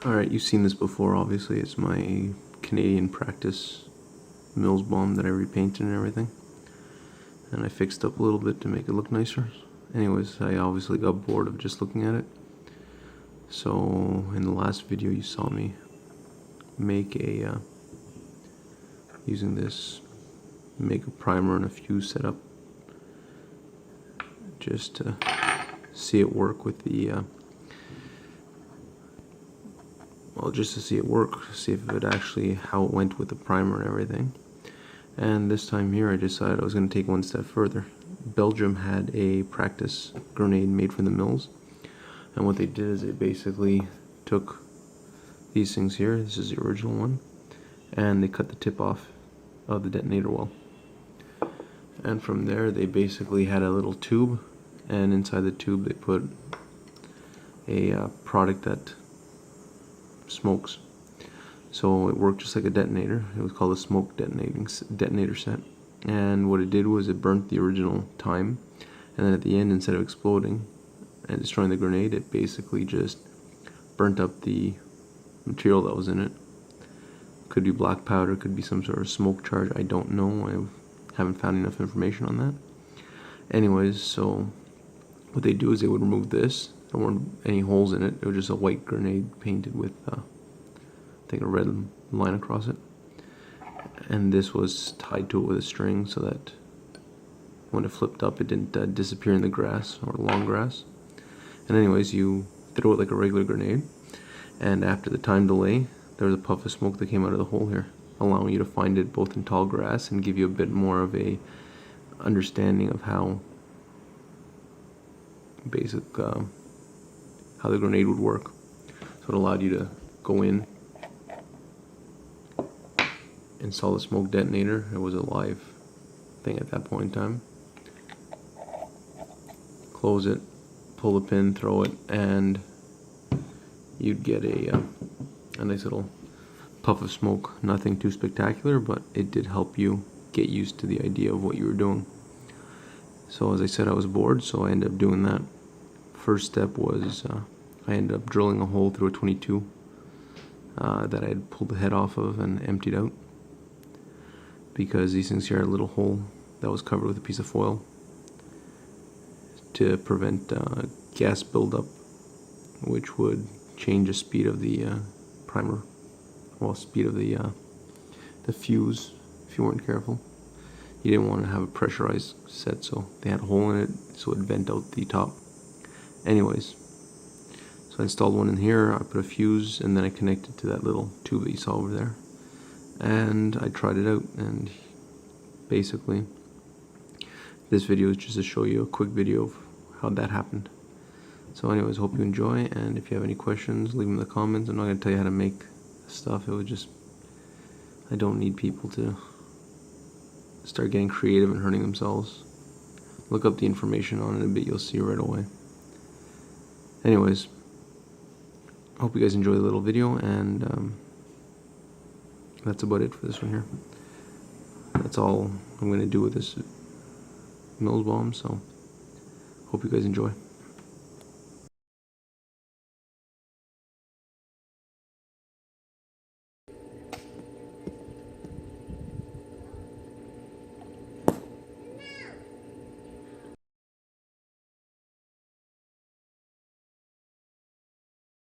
Alright, you've seen this before, obviously. It's my Canadian practice Mills bomb that I repainted and everything. And I fixed up a little bit to make it look nicer. Anyways, I obviously got bored of just looking at it. So, in the last video you saw me make a, using this, make a primer and a fuse setup. Just to see it work with the, well, just to see it work, see if it actually, how it went with the primer and everything. And this time here I decided I was going to take one step further. Belgium had a practice grenade made from the mills, and what they did is they basically took these things here, this is the original one, and they cut the tip off of the detonator well. And from there they basically had a little tube, and inside the tube they put a product that smokes. So it worked just like a detonator. It was called a smoke detonator set. And what it did was it burnt the original time, and then at the end, instead of exploding and destroying the grenade, it basically just burnt up the material that was in it. Could be black powder, could be some sort of smoke charge, I don't know. I haven't found enough information on that. Anyways, so what they do is they would remove this. There weren't any holes in it. It was just a white grenade painted with I think a red line across it, and this was tied to it with a string so that when it flipped up it didn't disappear in the grass or long grass. And anyways, you throw it like a regular grenade, and after the time delay there was a puff of smoke that came out of the hole here, allowing you to find it both in tall grass and give you a bit more of a understanding of how basic how the grenade would work. So it allowed you to go in, install the smoke detonator. It was a live thing at that point in time. Close it, pull the pin, throw it, and you'd get a nice little puff of smoke. Nothing too spectacular, but it did help you get used to the idea of what you were doing. So as I said, I was bored, so I ended up doing that. First step was I ended up drilling a hole through a 22 that I had pulled the head off of and emptied out, because these things here had a little hole that was covered with a piece of foil to prevent gas buildup, which would change the speed of the primer, well, speed of the fuse if you weren't careful. You didn't want to have a pressurized set, so they had a hole in it so it would vent out the top. Anyways, so I installed one in here, I put a fuse, and then I connected to that little tube that you saw over there. And I tried it out, and basically this video is just to show you a quick video of how that happened. So anyways, hope you enjoy, and if you have any questions, leave them in the comments. I'm not going to tell you how to make stuff. It would just, I don't need people to start getting creative and hurting themselves. Look up the information on it a bit, you'll see right away. Anyways, hope you guys enjoy the little video, and that's about it for this one here. That's all I'm going to do with this Mills bomb, so hope you guys enjoy.